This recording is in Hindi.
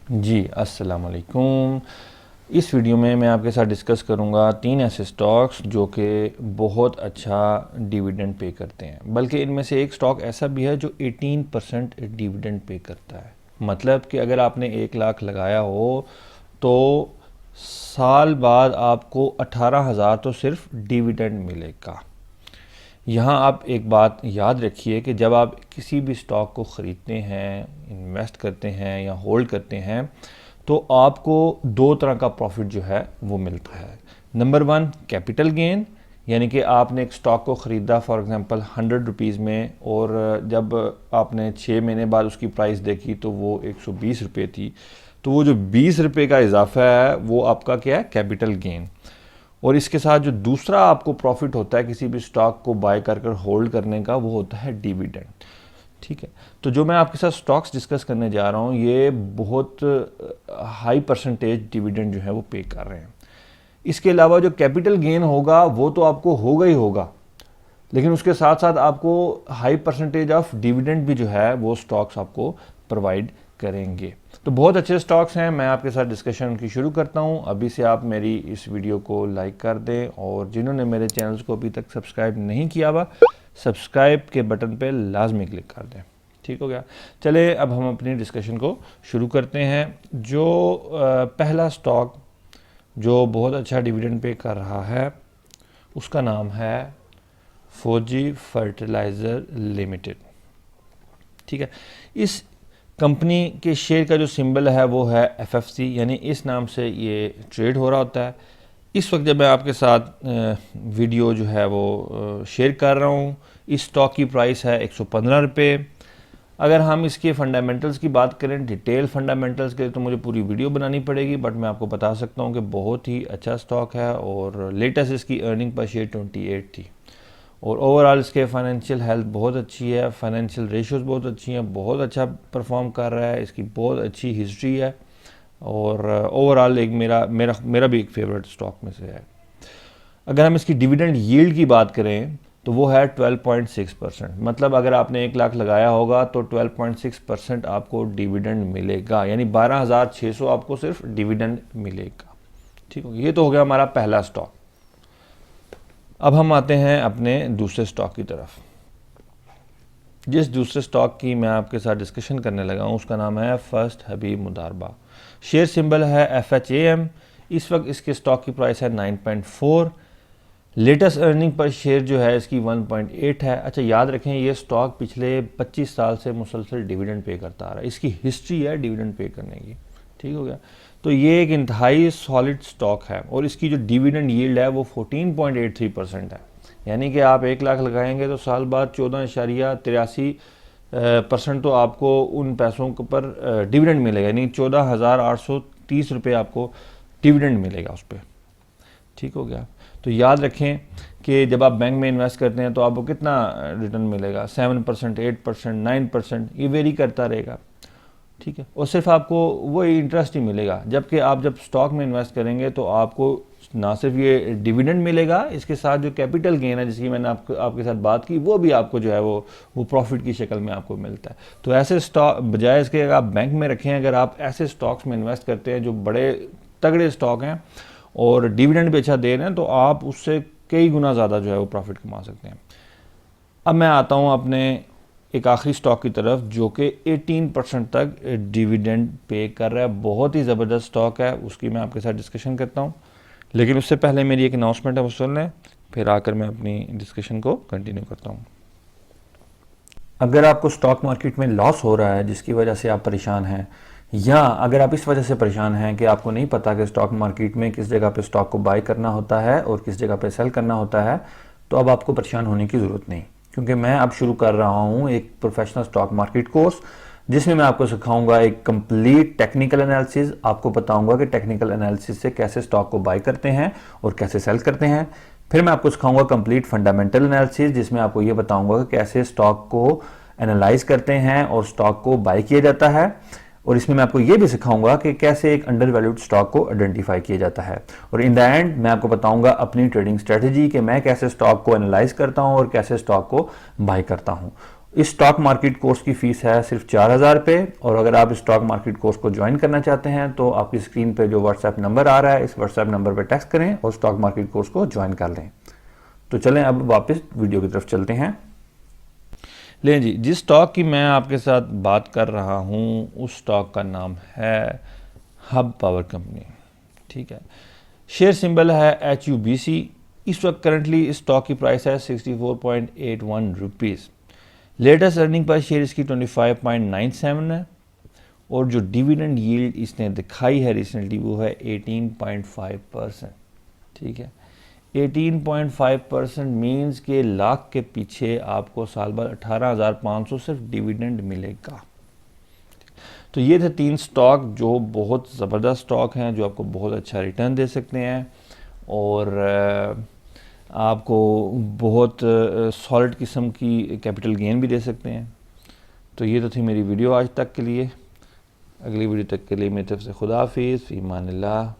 जी अस्सलाम वालेकुम। इस वीडियो में मैं आपके साथ डिस्कस करूंगा 3 ऐसे स्टॉक्स जो कि बहुत अच्छा डिविडेंड पे करते हैं, बल्कि इनमें से एक स्टॉक ऐसा भी है जो 18% डिविडेंड पे करता है। मतलब कि अगर आपने 1 लाख लगाया हो तो साल बाद आपको 18,000 तो सिर्फ डिविडेंड मिलेगा। यहाँ आप एक बात याद रखिए कि जब आप किसी भी स्टॉक को ख़रीदते हैं, इन्वेस्ट करते हैं या होल्ड करते हैं तो आपको दो तरह का प्रॉफिट जो है वो मिलता है। नंबर 1 कैपिटल गेन, यानी कि आपने एक स्टॉक को ख़रीदा फॉर एग्जांपल 100 रुपीज़ में, और जब आपने 6 महीने बाद उसकी प्राइस देखी तो वो 120 रुपये थी, तो वो जो 20 रुपये का इजाफा है वो आपका क्या है, कैपिटल गेन। और इसके साथ जो दूसरा आपको प्रॉफिट होता है किसी भी स्टॉक को बाय कर कर होल्ड करने का, वो होता है डिविडेंड। ठीक है, तो जो मैं आपके साथ स्टॉक्स डिस्कस करने जा रहा हूँ ये बहुत हाई परसेंटेज डिविडेंड जो है वो पे कर रहे हैं। इसके अलावा जो कैपिटल गेन होगा वो तो आपको होगा ही होगा, लेकिन उसके साथ साथ आपको हाई परसेंटेज ऑफ डिविडेंड भी जो है वो स्टॉक्स आपको प्रोवाइड करेंगे। तो बहुत अच्छे स्टॉक्स हैं, मैं आपके साथ डिस्कशन उनकी शुरू करता हूं। अभी से आप मेरी इस वीडियो को लाइक कर दें, और जिन्होंने मेरे चैनल्स को अभी तक सब्सक्राइब नहीं किया हुआ, सब्सक्राइब के बटन पे लाजमी क्लिक कर दें। ठीक हो गया, चले अब हम अपनी डिस्कशन को शुरू करते हैं। जो पहला स्टॉक जो बहुत अच्छा डिविडेंड पे कर रहा है उसका नाम है फौजी फर्टिलाइज़र लिमिटेड। ठीक है, इस कंपनी के शेयर का जो सिंबल है वो है FFC, यानी इस नाम से ये ट्रेड हो रहा होता है। इस वक्त जब मैं आपके साथ वीडियो जो है वो शेयर कर रहा हूँ, इस स्टॉक की प्राइस है 115 रुपये। अगर हम इसके फंडामेंटल्स की बात करें, डिटेल फंडामेंटल्स के, तो मुझे पूरी वीडियो बनानी पड़ेगी, बट मैं आपको बता सकता हूँ कि बहुत ही अच्छा स्टॉक है, और लेटेस्ट इसकी अर्निंग पर शेयर 28 थी, और ओवरऑल इसके फाइनेंशियल हेल्थ बहुत अच्छी है, फाइनेंशियल रेशियोज बहुत अच्छी हैं, बहुत अच्छा परफॉर्म कर रहा है, इसकी बहुत अच्छी हिस्ट्री है, और ओवरऑल एक मेरा भी एक फेवरेट स्टॉक में से है। अगर हम इसकी डिविडेंड यील्ड की बात करें तो वो है 12.6%। मतलब अगर आपने 1 लाख लगाया होगा तो 12.6% आपको डिविडेंड मिलेगा, यानी 12,600 आपको सिर्फ डिविडेंड मिलेगा। ठीक हो, ये तो हो गया हमारा पहला स्टॉक। अब हम आते हैं अपने दूसरे स्टॉक की तरफ। जिस दूसरे स्टॉक की मैं आपके साथ डिस्कशन करने लगा हूँ उसका नाम है फर्स्ट हबीब मुदारबा। शेयर सिंबल है FHAM। इस वक्त इसके स्टॉक की प्राइस है 9.4। लेटेस्ट अर्निंग पर शेयर जो है इसकी 1.8 है। अच्छा, याद रखें ये स्टॉक पिछले 25 साल से मुसलसल डिविडेंड पे करता आ रहा है, इसकी हिस्ट्री है डिविडेंड पे करने की। ठीक हो गया, तो ये एक इंतहाई सॉलिड स्टॉक है, और इसकी जो डिविडेंड यील्ड है वो 14.83% है। यानी कि आप 1 लाख लगाएंगे तो साल बाद 14.83% तो आपको उन पैसों के पर डिविडेंड मिलेगा, यानी 14,830 रुपये आपको डिविडेंड मिलेगा उस पर। ठीक हो गया, तो याद रखें कि जब आप बैंक में इन्वेस्ट करते हैं तो आपको कितना रिटर्न मिलेगा, 7%, 8%, 9%, ये वेरी करता रहेगा। ठीक है, और सिर्फ आपको वही इंटरेस्ट ही मिलेगा, जबकि आप जब स्टॉक में इन्वेस्ट करेंगे तो आपको ना सिर्फ ये डिविडेंड मिलेगा, इसके साथ जो कैपिटल गेन है जिसकी मैंने आपके साथ बात की वो भी आपको जो है वो प्रॉफिट की शक्ल में आपको मिलता है। तो ऐसे स्टॉक बजाय इसके अगर आप बैंक में रखें, अगर आप ऐसे स्टॉक्स में इन्वेस्ट करते हैं जो बड़े तगड़े स्टॉक हैं और डिविडेंड भी अच्छा दे रहे हैं, तो आप उससे कई गुना ज़्यादा जो है वो प्रॉफिट कमा सकते हैं। अब मैं आता हूँ अपने एक आखिरी स्टॉक की तरफ जो कि 18% तक डिविडेंड पे कर रहा है। बहुत ही ज़बरदस्त स्टॉक है, उसकी मैं आपके साथ डिस्कशन करता हूँ, लेकिन उससे पहले मेरी एक अनाउंसमेंट है वो सुन लें, फिर आकर मैं अपनी डिस्कशन को कंटिन्यू करता हूँ। अगर आपको स्टॉक मार्केट में लॉस हो रहा है जिसकी वजह से आप परेशान हैं, या अगर आप इस वजह से परेशान हैं कि आपको नहीं पता कि स्टॉक मार्केट में किस जगह पे स्टॉक को बाय करना होता है और किस जगह पे सेल करना होता है, तो अब आपको परेशान होने की ज़रूरत नहीं, क्योंकि मैं अब शुरू कर रहा हूँ एक प्रोफेशनल स्टॉक मार्केट कोर्स जिसमें मैं आपको सिखाऊंगा एक कंप्लीट टेक्निकल एनालिसिस। आपको बताऊंगा कि टेक्निकल एनालिसिस से कैसे स्टॉक को बाय करते हैं और कैसे सेल करते हैं। फिर मैं आपको सिखाऊंगा कंप्लीट फंडामेंटल एनालिसिस, जिसमें आपको ये बताऊंगा कि कैसे स्टॉक को एनालाइज करते हैं और स्टॉक को बाय किया जाता है, और इसमें मैं आपको ये भी सिखाऊंगा कि कैसे एक अंडर वैल्यूड स्टॉक को आइडेंटिफाई किया जाता है। और इन द एंड मैं आपको बताऊंगा अपनी ट्रेडिंग स्ट्रेटजी कि मैं कैसे स्टॉक को एनालाइज करता हूं और कैसे स्टॉक को बाय करता हूं। इस स्टॉक मार्केट कोर्स की फ़ीस है सिर्फ 4,000 रुपये, और अगर आप इस स्टॉक मार्केट कोर्स को ज्वाइन करना चाहते हैं तो आपकी स्क्रीन पे जो व्हाट्सएप नंबर आ रहा है, इस व्हाट्सएप नंबर पर टेक्स्ट करें और स्टॉक मार्केट कोर्स को ज्वाइन कर लें। तो चलें अब वापस वीडियो की तरफ चलते हैं। लें जी, जिस स्टॉक की मैं आपके साथ बात कर रहा हूँ उस स्टॉक का नाम है हब पावर कंपनी। ठीक है, शेयर सिंबल है HUBC। इस वक्त करंटली इस स्टॉक की प्राइस है 64.81 rupees. Latest earning per share इसकी 25.97 है, और जो डिविडेंड यील्ड इसने दिखाई है रिसेंटली वो है 18.5%। ठीक है, 18.5% मीन्स के लाख के पीछे आपको साल भर 18,500 सिर्फ डिविडेंड मिलेगा। तो ये थे 3 स्टॉक जो बहुत ज़बरदस्त स्टॉक हैं, जो आपको बहुत अच्छा रिटर्न दे सकते हैं और आपको बहुत सॉलिड किस्म की कैपिटल गेन भी दे सकते हैं। तो ये तो थी मेरी वीडियो आज तक के लिए। अगली वीडियो तक के लिए मेरी तरफ से खुदा हाफिज़, फ़ी अमान अल्लाह।